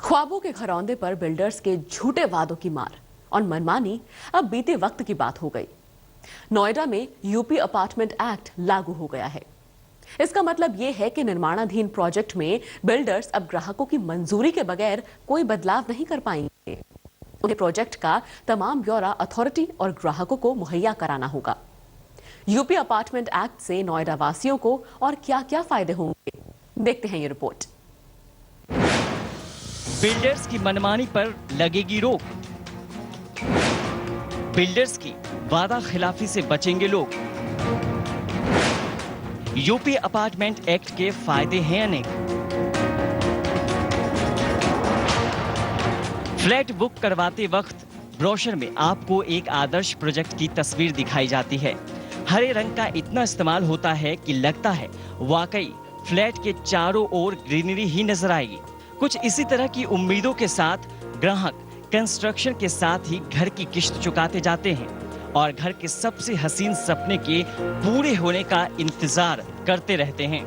ख्वाबों के घरौंदे पर बिल्डर्स के झूठे वादों की मार और मनमानी अब बीते वक्त की बात हो गई। नोएडा में यूपी अपार्टमेंट एक्ट लागू हो गया है। इसका मतलब यह है कि निर्माणाधीन प्रोजेक्ट में बिल्डर्स अब ग्राहकों की मंजूरी के बगैर कोई बदलाव नहीं कर पाएंगे। उन्हें प्रोजेक्ट का तमाम ब्यौरा अथॉरिटी और ग्राहकों को मुहैया कराना होगा। यूपी अपार्टमेंट एक्ट से नोएडा वासियों को और क्या-क्या फायदे होंगे, देखते हैं ये रिपोर्ट। बिल्डर्स की मनमानी पर लगेगी रोक। बिल्डर्स की वादा खिलाफी से बचेंगे लोग। यूपी अपार्टमेंट एक्ट के फायदे हैं अनेक। फ्लैट बुक करवाते वक्त ब्रोशर में आपको एक आदर्श प्रोजेक्ट की तस्वीर दिखाई जाती है। हरे रंग का इतना इस्तेमाल होता है कि लगता है वाकई फ्लैट के चारों ओर ग्रीनरी ही नजर आएगी। कुछ इसी तरह की उम्मीदों के साथ ग्राहक कंस्ट्रक्शन के साथ ही घर की किश्त चुकाते जाते हैं और घर के सबसे हसीन सपने के पूरे होने का इंतजार करते रहते हैं।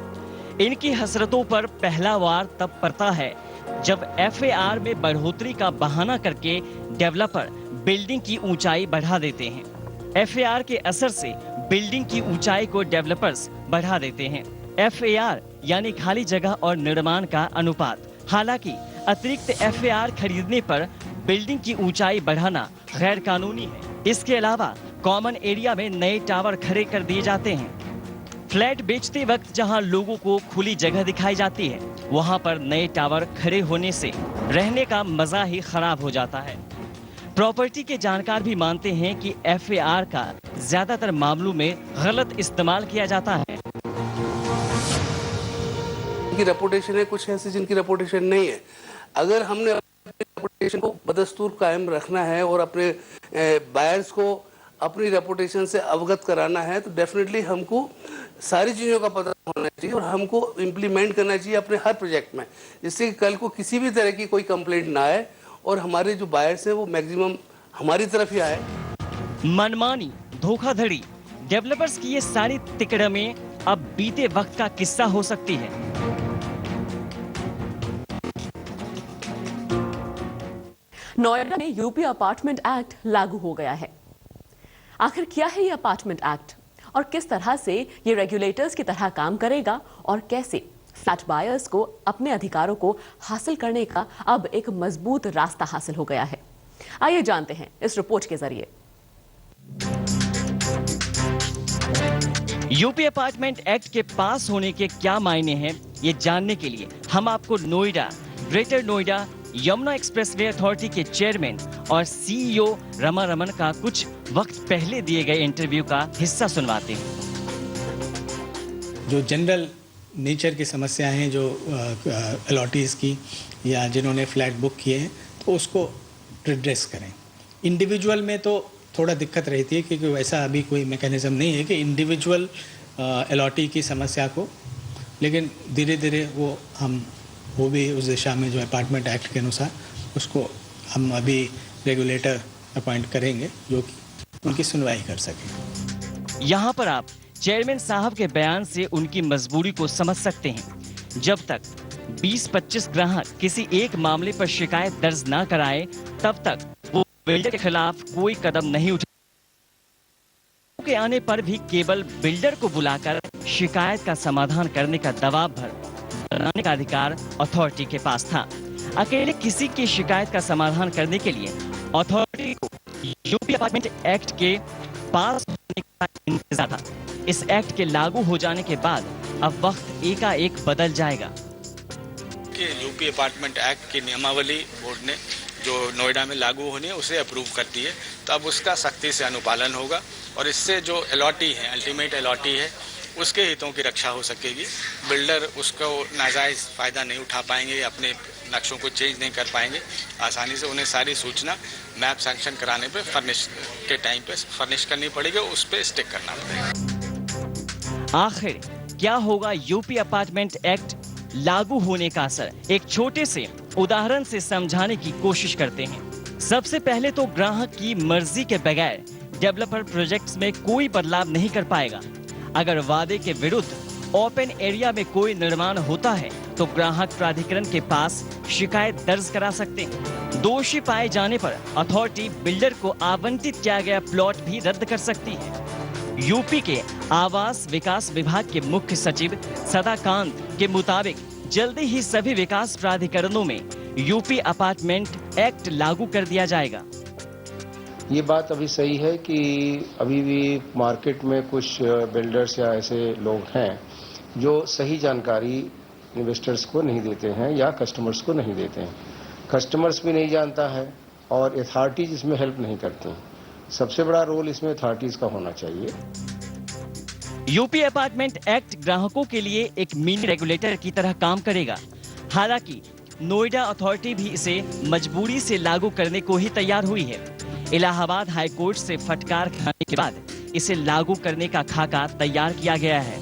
इनकी हसरतों पर पहला वार तब पड़ता है जब FAR में बढ़ोतरी का बहाना करके डेवलपर बिल्डिंग की ऊंचाई बढ़ा देते हैं। FAR के असर से बिल्डिंग की ऊंचाई को डेवलपर्स बढ़ा देते हैं। FAR यानी खाली जगह और निर्माण का अनुपात। हालांकि अतिरिक्त FAR खरीदने पर बिल्डिंग की ऊंचाई बढ़ाना गैर कानूनी है। इसके अलावा कॉमन एरिया में नए टावर खड़े कर दिए जाते हैं। फ्लैट बेचते वक्त जहां लोगों को खुली जगह दिखाई जाती है, वहां पर नए टावर खड़े होने से रहने का मजा ही खराब हो जाता है। प्रॉपर्टी के जानकार भी मानते हैं कि FAR का ज्यादातर मामलों में गलत इस्तेमाल किया जाता है। की रेपुटेशन है, कुछ ऐसे जिनकी रेपुटेशन नहीं है। अगर हमने रेपुटेशन को बदस्तूर कायम रखना है और अपने बायर्स को अपनी रेपुटेशन से अवगत कराना है, तो डेफिनेटली हमको सारी चीज़ों का पता होना चाहिए और हमको इम्प्लीमेंट करना चाहिए अपने हर प्रोजेक्ट में, जिससे कि कल को किसी भी तरह की कोई कंप्लेंट ना आए और हमारे जो बायर्स हैं वो मैक्सिमम हमारी तरफ ही आए। मनमानी, धोखाधड़ी, डेवलपर्स की ये सारी तिकड़में अब बीते वक्त का किस्सा हो सकती है। नोएडा में यूपी अपार्टमेंट एक्ट लागू हो गया है। आखिर क्या है ये अपार्टमेंट एक्ट और किस तरह से ये रेगुलेटर्स की तरह काम करेगा और कैसे फ्लैट बायर्स को अपने अधिकारों को हासिल करने का अब एक मजबूत रास्ता हासिल हो गया है, आइए जानते हैं इस रिपोर्ट के जरिए। यूपी अपार्टमेंट एक्ट के पास होने के क्या मायने हैं, ये जानने के लिए हम आपको Noida, greater Noida Yamuna expressway authority के चेयरमैन और CEO रमा रमन का कुछ वक्त पहले दिए गए इंटरव्यू का हिस्सा सुनवाते हैं। जो जनरल नेचर की समस्याएं हैं, जो अलॉटीज की या जिन्होंने फ्लैट बुक किए हैं, तो उसको रिड्रेस करें। इंडिविजुअल में तो थोड़ा दिक्कत रहती है क्योंकि वैसा अभी कोई मैकेनिज्म नहीं है कि इंडिविजुअल अलॉटी की समस्या को, लेकिन धीरे धीरे वो भी उस दिशा में जो अपार्टमेंट एक्ट के अनुसार उसको हम अभी रेगुलेटर अपॉइंट करेंगे जो कि उनकी सुनवाई कर सके। यहाँ पर आप चेयरमैन साहब के बयान से उनकी मजबूरी को समझ सकते हैं। जब तक 20-25 ग्राहक किसी एक मामले पर शिकायत दर्ज ना कराए, तब तक वो बिल्डर के खिलाफ कोई कदम नहीं उठा के आने पर भी केवल बिल्डर को बुलाकर शिकायत का समाधान करने का दबाव बनाने का अधिकार अथॉरिटी के पास था। अकेले किसी की शिकायत का समाधान करने के लिए अथॉरिटी को यूपी अपार्टमेंट एक्ट के पास होने का इंतजार था। इस एक्ट के लागू हो जाने के बाद अब वक्त एकाएक बदल जाएगा। यूपी अपार्टमेंट एक्ट की नियमावली बोर्ड ने जो नोएडा में लागू होनी है उसे अप्रूव कर दी है, तो अब उसका सख्ती से अनुपालन होगा और इससे जो अलॉटी है, अल्टीमेट अलॉटी है, उसके हितों की रक्षा हो सकेगी। बिल्डर उसको नाजायज़ फ़ायदा नहीं उठा पाएंगे, अपने नक्शों को चेंज नहीं कर पाएंगे आसानी से। उन्हें सारी सूचना मैप सैंक्शन कराने पे फर्निश के टाइम पे फर्निश करनी पड़ेगी, उस पर स्टिक करना पड़ेगा। आखिर क्या होगा यूपी अपार्टमेंट एक्ट लागू होने का असर, एक छोटे से उदाहरण से समझाने की कोशिश करते हैं। सबसे पहले तो ग्राहक की मर्जी के बगैर डेवलपर प्रोजेक्ट्स में कोई बदलाव नहीं कर पाएगा। अगर वादे के विरुद्ध ओपन एरिया में कोई निर्माण होता है तो ग्राहक प्राधिकरण के पास शिकायत दर्ज करा सकते हैं। दोषी पाए जाने पर अथॉरिटी बिल्डर को आवंटित किया गया प्लॉट भी रद्द कर सकती है। यूपी के आवास विकास विभाग के मुख्य सचिव सदाकांत के मुताबिक जल्दी ही सभी विकास प्राधिकरणों में यूपी अपार्टमेंट एक्ट लागू कर दिया जाएगा। ये बात अभी सही है कि अभी भी मार्केट में कुछ बिल्डर्स या ऐसे लोग हैं जो सही जानकारी इन्वेस्टर्स को नहीं देते हैं या कस्टमर्स को नहीं देते हैं। कस्टमर्स भी नहीं जानता है और अथॉरिटीज इसमें हेल्प नहीं करती हैं। सबसे बड़ा रोल इसमें अथॉरिटीज का होना चाहिए। यूपी अपार्टमेंट एक्ट ग्राहकों के लिए एक मिनी रेगुलेटर की तरह काम करेगा। हालांकि नोएडा अथॉरिटी भी इसे मजबूरी से लागू करने को ही तैयार हुई है। इलाहाबाद हाई कोर्ट से फटकार खाने के बाद इसे लागू करने का खाका तैयार किया गया है।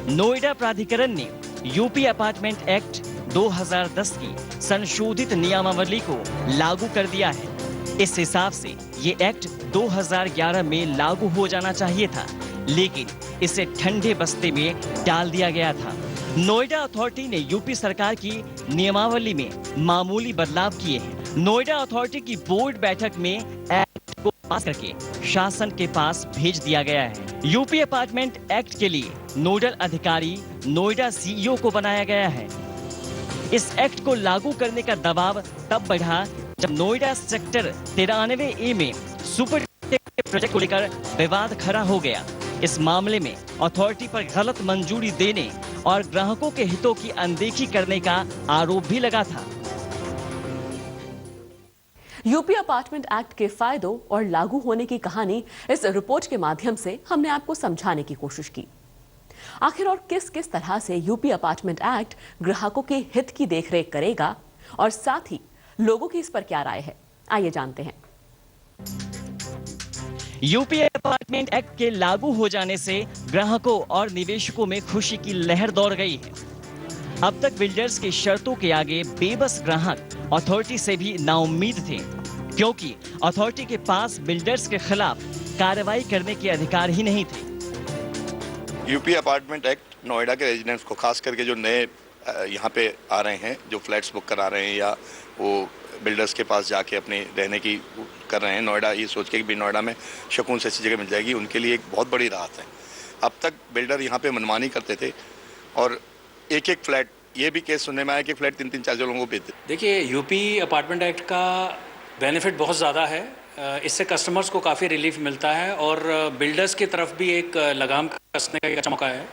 नोएडा प्राधिकरण ने यूपी अपार्टमेंट एक्ट 2010 की संशोधित नियमावली को लागू कर दिया है। इस हिसाब से ये एक्ट 2011 में लागू हो जाना चाहिए था, लेकिन इसे ठंडे बस्ते में डाल दिया गया था। नोएडा अथॉरिटी ने यूपी सरकार की नियमावली में मामूली बदलाव किए हैं। नोएडा अथॉरिटी की बोर्ड बैठक में एक्ट को पास करके शासन के पास भेज दिया गया है। यूपी अपार्टमेंट एक्ट के लिए नोडल अधिकारी नोएडा सीईओ को बनाया गया है। इस एक्ट को लागू करने का दबाव तब बढ़ा जब नोएडा सेक्टर 93A में सुपर प्रोजेक्ट को लेकर विवाद खड़ा हो गया। इस मामले में अथॉरिटी पर गलत मंजूरी देने और ग्राहकों के हितों की अनदेखी करने का आरोप भी लगा था। यूपी अपार्टमेंट एक्ट के फायदों और लागू होने की कहानी इस रिपोर्ट के माध्यम से हमने आपको समझाने की कोशिश की। आखिर और किस किस तरह से यूपी अपार्टमेंट एक्ट ग्राहकों के हित की देखरेख करेगा और साथ ही लोगों की इस पर क्या राय है, आइए जानते हैं। यूपी अपार्टमेंट एक्ट के लागू हो जाने से ग्राहकों और निवेशकों में खुशी की लहर दौड़ गई है। अब तक बिल्डर्स की शर्तों के आगे बेबस ग्राहक अथॉरिटी से भी नाउम्मीद थे, क्योंकि अथॉरिटी के पास बिल्डर्स के खिलाफ कार्रवाई करने के अधिकार ही नहीं थे। यूपी अपार्टमेंट एक्ट नोएडा के रेजिडेंट्स को, खास करके जो नए यहाँ पे आ रहे हैं, जो फ्लैट्स बुक करा रहे हैं या वो बिल्डर्स के पास जाके अपने रहने की कर रहे हैं, नोएडा ये सोच के कि भी नोएडा में सुकून से अच्छी जगह मिल जाएगी, उनके लिए एक बहुत बड़ी राहत है। अब तक बिल्डर यहाँ पे मनमानी करते थे और एक एक फ्लैट, ये भी केस सुनने में आया कि फ्लैट 3-3 4 लोगों को बेचते। देखिए, यूपी अपार्टमेंट एक्ट का बेनिफिट बहुत ज़्यादा है। इससे कस्टमर्स को काफ़ी रिलीफ मिलता है और बिल्डर्स की तरफ भी एक लगाम कसने का एक अच्छा मौका है।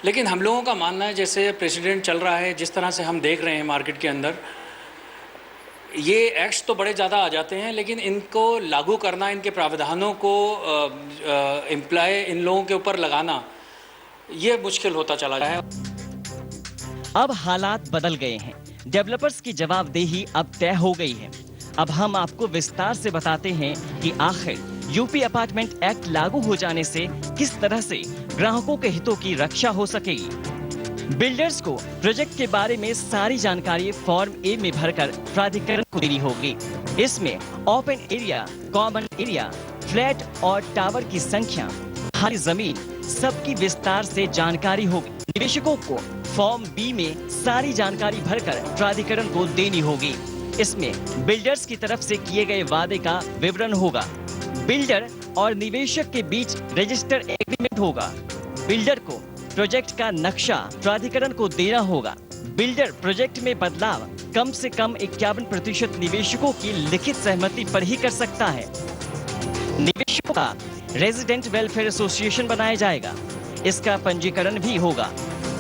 लेकिन हम लोगों का मानना है, जैसे प्रेसिडेंट चल रहा है, जिस तरह से हम देख रहे हैं मार्केट के अंदर, ये एक्ट्स तो बड़े ज़्यादा आ जाते हैं, लेकिन इनको लागू करना, इनके प्रावधानों को इम्प्लाई इन लोगों के ऊपर लगाना, ये मुश्किल होता चला है। अब हालात बदल गए हैं। डेवलपर्स की जवाबदेही अब तय हो गई है। अब हम आपको विस्तार से बताते हैं कि आखिर यूपी अपार्टमेंट एक्ट लागू हो जाने से किस तरह से ग्राहकों के हितों की रक्षा हो सकेगी। बिल्डर्स को प्रोजेक्ट के बारे में सारी जानकारी फॉर्म ए में भरकर प्राधिकरण को देनी होगी। इसमें open area, common area, flat और टावर की संख्या, खाली जमीन, सबकी विस्तार से जानकारी होगी। निवेशकों को फॉर्म बी में सारी जानकारी भरकर प्राधिकरण को देनी होगी। इसमें बिल्डर्स की तरफ से किए गए वादे का विवरण होगा। बिल्डर और निवेशक के बीच रजिस्टर एग्रीमेंट होगा। बिल्डर को प्रोजेक्ट का नक्शा प्राधिकरण को देना होगा। बिल्डर प्रोजेक्ट में बदलाव कम से कम 51% निवेशकों की लिखित सहमति पर ही कर सकता है। निवेशकों का रेजिडेंट वेलफेयर एसोसिएशन बनाया जाएगा। इसका पंजीकरण भी होगा।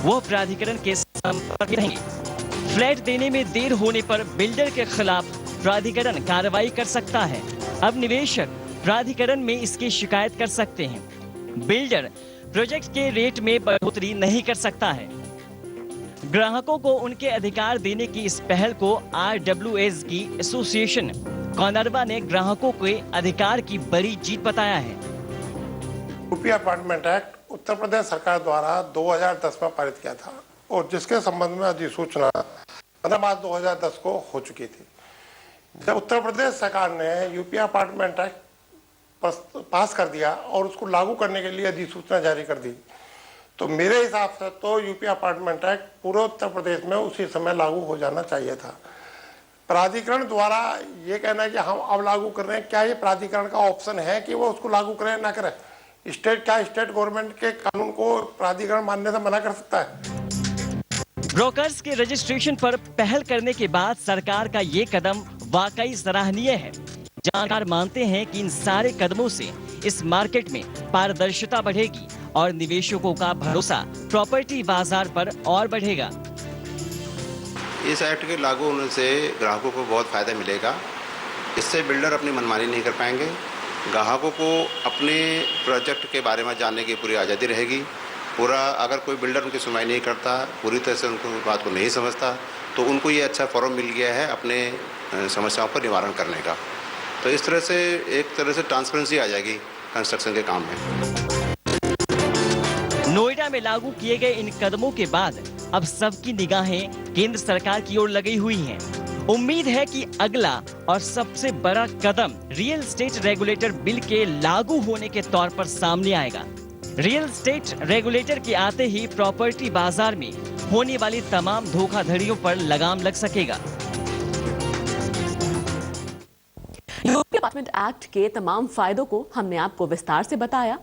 वह प्राधिकरण के संपर्क में रहेंगे। फ्लैट देने में देर होने पर बिल्डर के खिलाफ प्राधिकरण कार्रवाई कर सकता है। अब निवेशक प्राधिकरण में इसकी शिकायत कर सकते हैं। बिल्डर प्रोजेक्ट के रेट में बढ़ोतरी नहीं कर सकता है। ग्राहकों को उनके अधिकार देने की इस पहल को RWS की एसोसिएशन कॉनरवा ने ग्राहकों के अधिकार की बड़ी जीत बताया है। UP apartment act Uttar Pradesh सरकार द्वारा 2010 में पारित किया था और जिसके संबंध में अधिसूचना 15 मार्च 2010 को हो चुकी थी। जब उत्तर प्रदेश सरकार ने यूपी अपार्टमेंट एक्ट पास कर दिया और उसको लागू करने के लिए अधिसूचना जारी कर दी, तो मेरे हिसाब से तो यूपी अपार्टमेंट एक्ट पूरे उत्तर प्रदेश में उसी समय लागू हो जाना चाहिए था। प्राधिकरण द्वारा ये कहना है कि हम अब लागू कर रहे हैं, क्या ये प्राधिकरण का ऑप्शन है कि वो उसको लागू करें ना करें? स्टेट गवर्नमेंट के कानून को प्राधिकरण मानने से मना कर सकता है? ब्रोकर्स के रजिस्ट्रेशन पर पहल करने के बाद सरकार का ये कदम वाकई सराहनीय है। जानकार मानते हैं कि इन सारे कदमों से इस मार्केट में पारदर्शिता बढ़ेगी और निवेशकों का भरोसा प्रॉपर्टी बाजार पर और बढ़ेगा। इस एक्ट के लागू होने से ग्राहकों को बहुत फ़ायदा मिलेगा। इससे बिल्डर अपनी मनमानी नहीं कर पाएंगे। ग्राहकों को अपने प्रोजेक्ट के बारे में जानने की पूरी आज़ादी रहेगी। अगर कोई बिल्डर उनकी सुनवाई नहीं करता, पूरी तरह से उनको बात को नहीं समझता, तो उनको ये अच्छा फोरम मिल गया है अपने समस्याओं पर निवारण करने का। तो इस तरह से एक तरह से ट्रांसपेरेंसी आ जाएगी कंस्ट्रक्शन के काम में। नोएडा में लागू किए गए इन कदमों के बाद अब सबकी निगाहें केंद्र सरकार की ओर लगी हुई हैं। उम्मीद है कि अगला और सबसे बड़ा कदम रियल एस्टेट रेगुलेटर बिल के लागू होने के तौर पर सामने आएगा। रियल एस्टेट रेगुलेटर के आते ही प्रॉपर्टी बाजार में होने वाली तमाम धोखाधड़ियों पर लगाम लग सकेगा। यूपी अपार्टमेंट एक्ट के तमाम फायदों को हमने आपको विस्तार से बताया।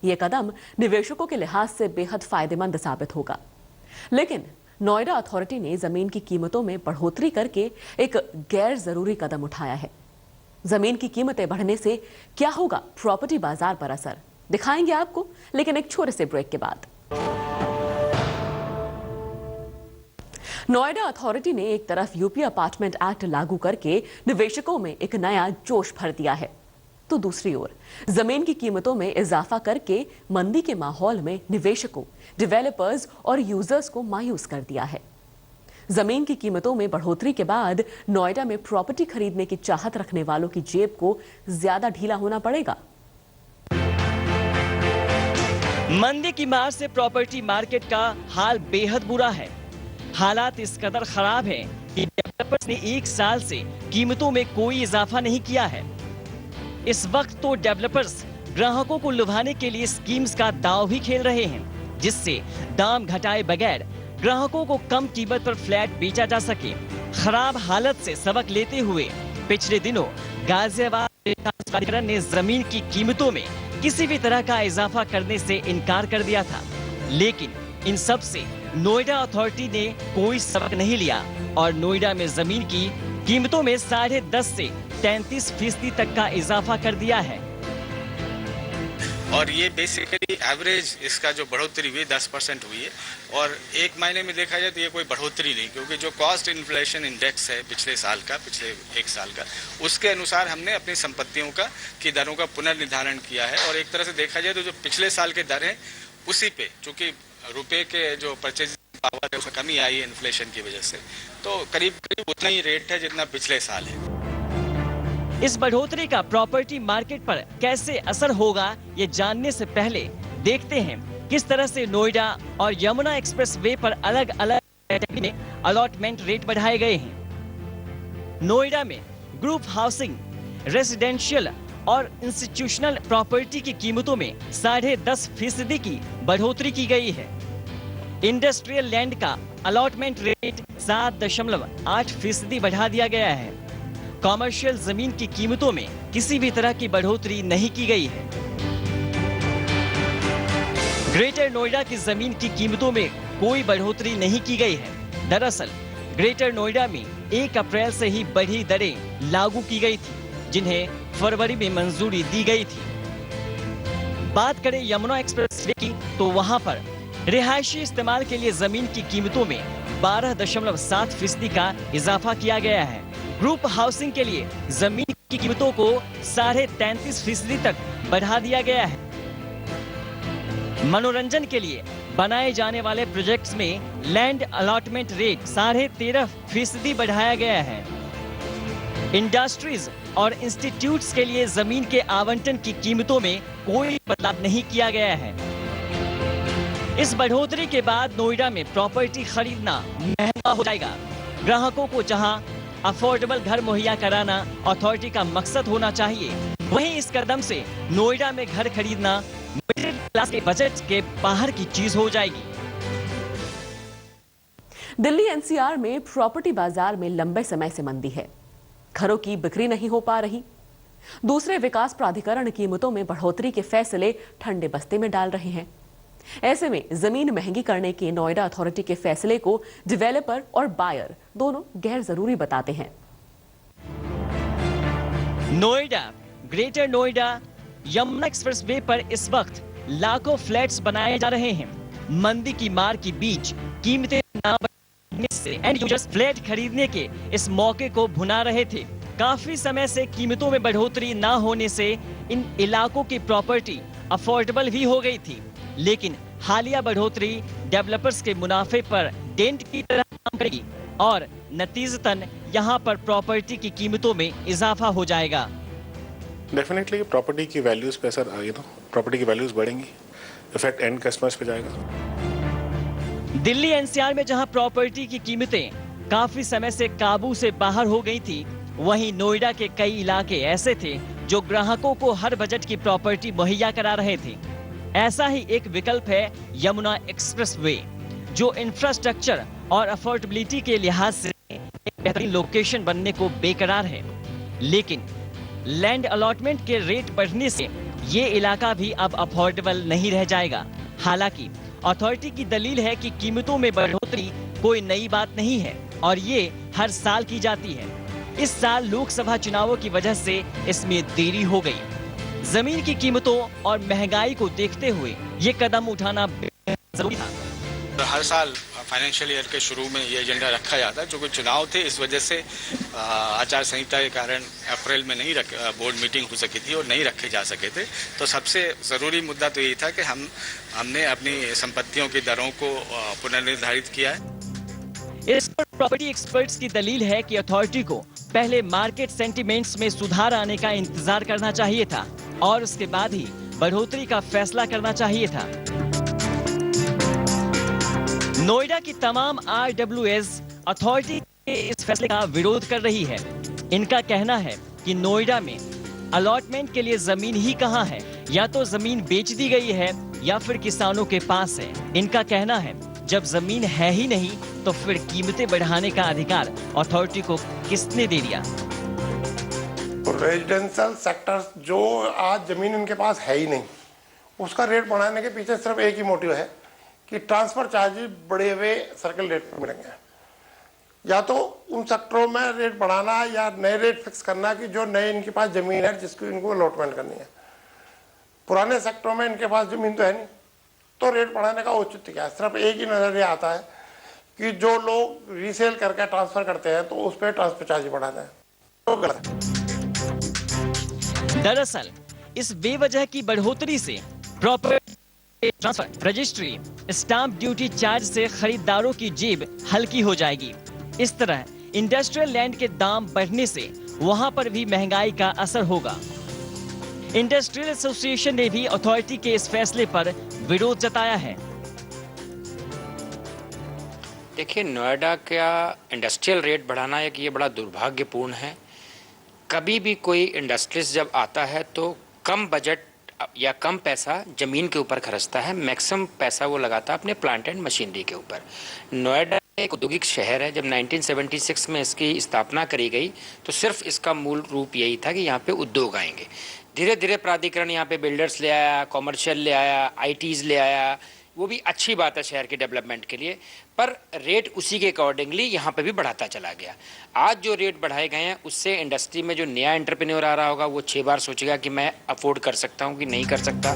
ये कदम निवेशकों के लिहाज से बेहद फायदेमंद साबित होगा, लेकिन नोएडा अथॉरिटी ने जमीन की कीमतों में बढ़ोतरी करके एक गैर जरूरी कदम उठाया है। जमीन की कीमतें बढ़ने से क्या होगा प्रॉपर्टी बाजार पर असर, दिखाएंगे आपको, लेकिन एक छोटे से ब्रेक के बाद। नोएडा अथॉरिटी ने एक तरफ यूपी अपार्टमेंट एक्ट लागू करके निवेशकों में एक नया जोश भर दिया है, तो दूसरी ओर जमीन की कीमतों में इजाफा करके मंदी के माहौल में निवेशकों, डेवलपर्स और यूजर्स को मायूस कर दिया है। जमीन की कीमतों में बढ़ोतरी के बाद नोएडा में प्रॉपर्टी खरीदने की चाहत रखने वालों की जेब को ज्यादा ढीला होना पड़ेगा। मंदी की मार से प्रॉपर्टी मार्केट का हाल बेहद बुरा है। हालात इस कदर खराब हैं कि डेवलपर्स ने 1 साल से कीमतों में कोई इजाफा नहीं किया है। इस वक्त तो डेवलपर्स ग्राहकों को लुभाने के लिए स्कीम्स का दांव भी खेल रहे हैं, जिससे दाम घटाए बगैर ग्राहकों को कम कीमत पर फ्लैट बेचा जा सके। खराब हालत से सबक लेते हुए पिछले दिनों गाजियाबाद प्राधिकरण ने जमीन की कीमतों में किसी भी तरह का इजाफा करने से इनकार कर दिया था, लेकिन इन सब से नोएडा अथॉरिटी ने कोई सबक नहीं लिया और नोएडा में जमीन की कीमतों में 10.5 से 33% तक का इजाफा कर दिया है। और ये बेसिकली एवरेज इसका जो बढ़ोतरी हुई 10% हुई है, और एक महीने में देखा जाए तो ये कोई बढ़ोतरी नहीं, क्योंकि जो कॉस्ट इन्फ्लेशन इंडेक्स है पिछले 1 साल का, उसके अनुसार हमने अपनी संपत्तियों की दरों का पुनर्निर्धारण किया है। और एक तरह से देखा जाए तो जो पिछले साल के दर हैं उसी पे, चूंकि रुपए के जो परचेज पावर है उसमें कमी आई है इन्फ्लेशन की वजह से, तो करीब उतना ही रेट है जितना पिछले साल है। इस बढ़ोतरी का प्रॉपर्टी मार्केट पर कैसे असर होगा, ये जानने से पहले देखते हैं किस तरह से नोएडा और यमुना एक्सप्रेसवे पर अलग अलग कैटेगरी में अलॉटमेंट रेट बढ़ाए गए हैं। नोएडा में ग्रुप हाउसिंग, रेजिडेंशियल और इंस्टीट्यूशनल प्रॉपर्टी की कीमतों में 10.5% की बढ़ोतरी की गई है। इंडस्ट्रियल लैंड का अलॉटमेंट रेट 7.8% बढ़ा दिया गया है। कॉमर्शियल जमीन की कीमतों में किसी भी तरह की बढ़ोतरी नहीं की गई है। ग्रेटर नोएडा की जमीन की कीमतों में कोई बढ़ोतरी नहीं की गई है। दरअसल ग्रेटर नोएडा में 1 अप्रैल से ही बढ़ी दरें लागू की गई थी, जिन्हें फरवरी में मंजूरी दी गई थी। बात करें यमुना एक्सप्रेसवे की, तो वहां पर रिहायशी इस्तेमाल के लिए जमीन की कीमतों में 12.7% का इजाफा किया गया है। ग्रुप हाउसिंग के लिए जमीन की कीमतों को 33.5% तक बढ़ा दिया गया है। मनोरंजन के लिए बनाए जाने वाले प्रोजेक्ट्स में लैंड अलॉटमेंट रेट 13.5% बढ़ाया गया है। इंडस्ट्रीज और इंस्टीट्यूट्स के लिए जमीन के आवंटन की कीमतों में कोई बदलाव नहीं किया गया है। इस बढ़ोतरी के बाद नोएडा में प्रॉपर्टी खरीदना महंगा हो जाएगा। ग्राहकों को जहां अफोर्डेबल घर मुहैया कराना अथॉरिटी का मकसद होना चाहिए, वहीं इस कदम से नोएडा में घर खरीदना मिडिल क्लास के बजट के बाहर की चीज हो जाएगी। दिल्ली एनसीआर में प्रॉपर्टी बाजार में लंबे समय से मंदी है। घरों की बिक्री नहीं हो पा रही। दूसरे विकास प्राधिकरण कीमतों में बढ़ोतरी के फैसले ठंडे बस्ते में डाल रहे हैं। ऐसे में जमीन महंगी करने के नोएडा अथॉरिटी के फैसले को डेवलपर और बायर दोनों गैर जरूरी बताते हैं। नोएडा, ग्रेटर नोएडा, यमुना एक्सप्रेसवे पर इस वक्त लाखों फ्लैट्स बनाए जा रहे हैं। मंदी की मार के बीच कीमतें ना बढ़ने से एंड यूजर्स फ्लैट खरीदने के इस मौके को भुना रहे थे। काफी समय से कीमतों में बढ़ोतरी ना होने से इन इलाकों की प्रॉपर्टी अफोर्डेबल भी हो गई थी, लेकिन हालिया बढ़ोतरी डेवलपर्स के मुनाफे पर डेंट की तरह काम करेगी और नतीजतन यहां पर प्रॉपर्टी की कीमतों में इजाफा हो जाएगा। डेफिनेटली प्रॉपर्टी की वैल्यूज पे असर आएगा, तो प्रॉपर्टी की वैल्यूज बढ़ेंगी, इफेक्ट एंड कस्टमर्स पे जाएगा। दिल्ली एनसीआर में जहां प्रॉपर्टी की कीमतें काफी समय से काबू से बाहर हो गई थी, वहीं नोएडा के कई इलाके ऐसे थे जो ग्राहकों को हर बजट की प्रॉपर्टी मुहैया करा रहे थे। ऐसा ही एक विकल्प है यमुना एक्सप्रेसवे, जो इंफ्रास्ट्रक्चर और अफोर्डेबिलिटी के लिहाज से एक बेहतरीन लोकेशन बनने को बेकरार है। लेकिन लैंड अलॉटमेंट के रेट बढ़ने से ये इलाका भी अब अफोर्डेबल नहीं रह जाएगा। हालांकि अथॉरिटी की दलील है कि कीमतों में बढ़ोतरी कोई नई बात नहीं है और ये हर साल की जाती है। इस साल लोकसभा चुनावों की वजह से इसमें देरी हो गई। जमीन की कीमतों और महंगाई को देखते हुए ये कदम उठाना जरूरी था। हर साल फाइनेंशियल ईयर के शुरू में ये एजेंडा रखा जाता है, जो कि चुनाव थे इस वजह से आचार संहिता के कारण अप्रैल में नहीं बोर्ड मीटिंग हो सकी थी और नहीं रखे जा सके थे। तो सबसे ज़रूरी मुद्दा तो यही था कि हमने अपनी संपत्तियों की दरों को पुनर्निर्धारित किया है। इस पर प्रॉपर्टी एक्सपर्ट्स की दलील है कि अथॉरिटी को पहले मार्केट सेंटिमेंट्स में सुधार आने का इंतजार करना चाहिए था और उसके बाद ही बढ़ोतरी का फैसला करना चाहिए था। नोएडा की तमाम आरडब्ल्यूएस अथॉरिटी के इस फैसले का विरोध कर रही है। इनका कहना है कि नोएडा में अलॉटमेंट के लिए जमीन ही कहां है, या तो जमीन बेच दी गई है या फिर किसानों के पास है। इनका कहना है जब जमीन है ही नहीं तो फिर कीमतें बढ़ाने का अधिकार अथॉरिटी को किसने दे दिया? रेजिडेंशियल सेक्टर जो आज जमीन उनके पास है ही नहीं, उसका रेट बढ़ाने के पीछे सिर्फ एक ही मोटिव है कि ट्रांसफर चार्जेस बढ़े हुए सर्कल रेट पर मिलेंगे। या तो उन सेक्टरों में रेट बढ़ाना या नए रेट फिक्स करना कि जो नए इनके पास जमीन है जिसको इनको अलॉटमेंट करनी है। पुराने सेक्टरों में इनके पास जमीन तो है नहीं, तो रेट बढ़ाने का औचित्य क्या है? सिर्फ एक ही नजरिया आता है कि जो लोग रीसेल करके ट्रांसफर करते हैं तो उस पर ट्रांसफर चार्ज बढ़ाते हैं, तो गलत है। दरअसल इस बेवजह की बढ़ोतरी से property transfer, registry, stamp duty charge से खरीदारों की जेब हल्की हो जाएगी। इस तरह इंडस्ट्रियल लैंड के दाम बढ़ने से वहां पर भी महंगाई का असर होगा। इंडस्ट्रियल एसोसिएशन ने भी अथॉरिटी के इस फैसले पर विरोध जताया है। देखिए, नोएडा का इंडस्ट्रियल रेट बढ़ाना एक ये बड़ा दुर्भाग्यपूर्ण है। कभी भी कोई इंडस्ट्रीज जब आता है तो कम बजट या कम पैसा ज़मीन के ऊपर खर्चता है, मैक्सिमम पैसा वो लगाता है अपने प्लांट एंड मशीनरी के ऊपर। नोएडा एक औद्योगिक शहर है। जब 1976 में इसकी स्थापना करी गई तो सिर्फ इसका मूल रूप यही था कि यहाँ पे उद्योग आएंगे। धीरे धीरे प्राधिकरण यहाँ पे बिल्डर्स ले आया, कॉमर्शियल ले आया, आईटीज ले आया। वो भी अच्छी बात है शहर के डेवलपमेंट के लिए, पर रेट उसी के अकॉर्डिंगली यहाँ पे भी बढ़ाता चला गया। आज जो रेट बढ़ाए गए हैं उससे इंडस्ट्री में जो नया एंटरप्रेन्योर आ रहा होगा वो 6 बार सोचेगा कि मैं अफोर्ड कर सकता हूँ कि नहीं कर सकता।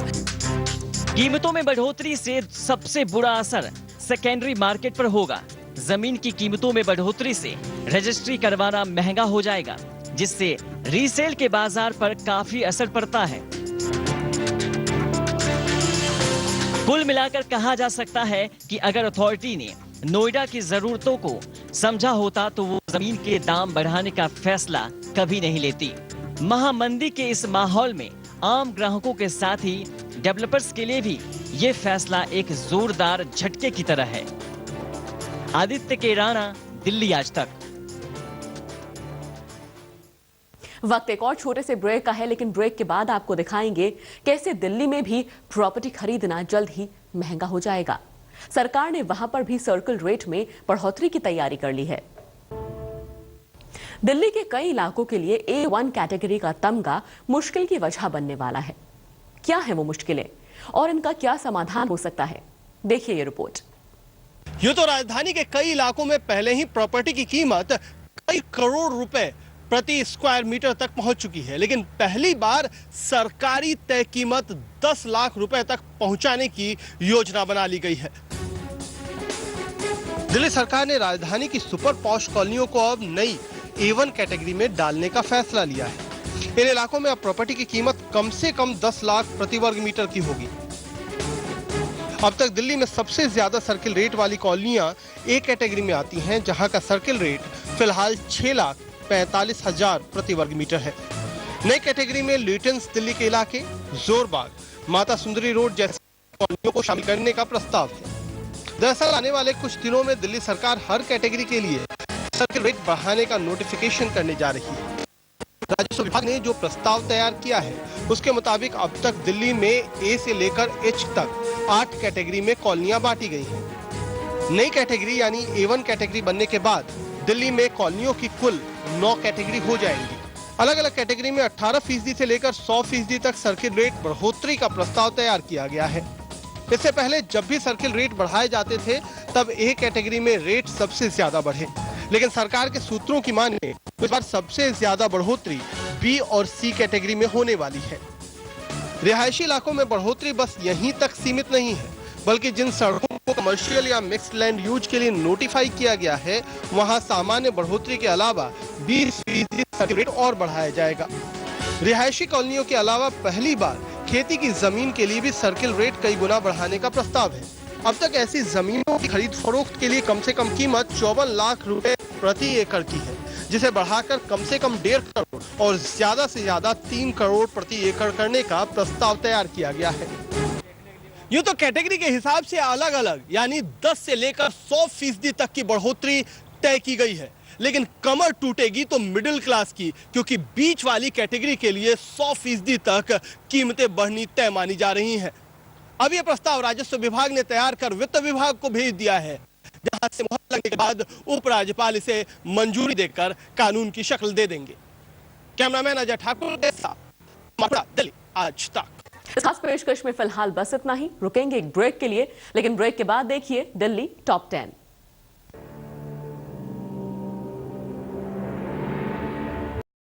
कीमतों में बढ़ोतरी से सबसे बुरा असर सेकेंडरी मार्केट पर होगा। जमीन की कीमतों में बढ़ोतरी से रजिस्ट्री करवाना महंगा हो जाएगा, जिससे रीसेल के बाजार पर काफी असर पड़ता है। कुल मिलाकर कहा जा सकता है कि अगर अथॉरिटी ने नोएडा की जरूरतों को समझा होता तो वो जमीन के दाम बढ़ाने का फैसला कभी नहीं लेती। महामंदी के इस माहौल में आम ग्राहकों के साथ ही डेवलपर्स के लिए भी ये फैसला एक जोरदार झटके की तरह है। आदित्य के राणा, दिल्ली आज तक। वक्त एक और छोटे से ब्रेक का है, लेकिन ब्रेक के बाद आपको दिखाएंगे कैसे दिल्ली में भी प्रॉपर्टी खरीदना जल्द ही महंगा हो जाएगा। सरकार ने वहां पर भी सर्कल रेट में बढ़ोतरी की तैयारी कर ली है। दिल्ली के कई इलाकों के लिए A1 कैटेगरी का तमगा मुश्किल की वजह बनने वाला है। क्या है वो मुश्किलें और इनका क्या समाधान हो सकता है, देखिए ये रिपोर्ट। यूं तो राजधानी के कई इलाकों में पहले ही प्रॉपर्टी की कीमत कई करोड़ रुपए प्रति स्क्वायर मीटर तक पहुंच चुकी है, लेकिन पहली बार सरकारी तय कीमत 10 लाख रुपए तक पहुंचाने की योजना बना ली गई है। दिल्ली सरकार ने राजधानी की सुपर पॉश कॉलोनियों को अब नई A1 कैटेगरी में डालने का फैसला लिया है। इन इलाकों में अब प्रॉपर्टी की कीमत कम से कम 10 लाख प्रति वर्ग मीटर की होगी। अब तक दिल्ली में सबसे ज्यादा सर्किल रेट वाली कॉलोनियां A कैटेगरी में आती हैं, जहां का सर्किल रेट फिलहाल 6,45,000 प्रति वर्ग मीटर है। नई कैटेगरी में ल्यूटेंस दिल्ली के इलाके, जोरबाग, माता सुंदरी रोड जैसी कॉलोनियों को शामिल करने का प्रस्ताव है। दरअसल आने वाले कुछ दिनों में दिल्ली सरकार हर कैटेगरी के लिए सर्किल रेट बढ़ाने का नोटिफिकेशन करने जा रही है। राजस्व विभाग ने जो प्रस्ताव तैयार किया है उसके मुताबिक अब तक दिल्ली में A से लेकर H तक 8 कैटेगरी में कॉलोनियां बांटी गई हैं। नई कैटेगरी यानी A1 कैटेगरी बनने के बाद दिल्ली में कॉलोनियों की कुल 9 कैटेगरी हो जाएंगी। अलग अलग कैटेगरी में 18% से लेकर 100% तक सर्किल रेट बढ़ोतरी का प्रस्ताव तैयार किया गया है। इससे पहले जब भी सर्किल रेट बढ़ाए जाते थे तब A कैटेगरी में रेट सबसे ज्यादा बढ़े, लेकिन सरकार के सूत्रों की माने इस बार सबसे ज्यादा बढ़ोतरी B और C कैटेगरी में होने वाली है। रिहायशी इलाकों में बढ़ोतरी बस यहीं तक सीमित नहीं है, बल्कि जिन सड़कों को कमर्शियल या मिक्स्ड लैंड यूज के लिए नोटिफाई किया गया है वहां सामान्य बढ़ोतरी के अलावा 20% सर्किल रेट और बढ़ाया जाएगा। रिहायशी कॉलोनियों के अलावा पहली बार खेती की जमीन के लिए भी सर्किल रेट कई गुना बढ़ाने का प्रस्ताव है। अब तक ऐसी जमीनों की खरीद फरोख्त के लिए कम से कम कीमत 54 लाख रुपए प्रति एकड़ की है, जिसे बढ़ाकर कम से कम 1.5 करोड़ और ज्यादा से ज्यादा 3 करोड़ प्रति एकड़ करने का प्रस्ताव तैयार किया गया है। यूं तो कैटेगरी के हिसाब से अलग अलग यानी 10 से लेकर 100% तक की बढ़ोतरी तय की गई है, लेकिन कमर टूटेगी तो मिडिल क्लास की, क्योंकि बीच वाली कैटेगरी के लिए 100% तक कीमतें बढ़नी तय मानी जा रही हैं। अब यह प्रस्ताव राजस्व विभाग ने तैयार कर वित्त विभाग को भेज दिया है, जहां से मुहर लगने के बाद उपराज्यपाल इसे मंजूरी देकर कानून की शक्ल दे देंगे। कैमरामैन अजय ठाकुर के साथ दिल्ली आज तक। इस खास पेशकश में फिलहाल बस इतना ही। रुकेंगे एक ब्रेक के लिए, लेकिन ब्रेक के बाद देखिए दिल्ली टॉप 10।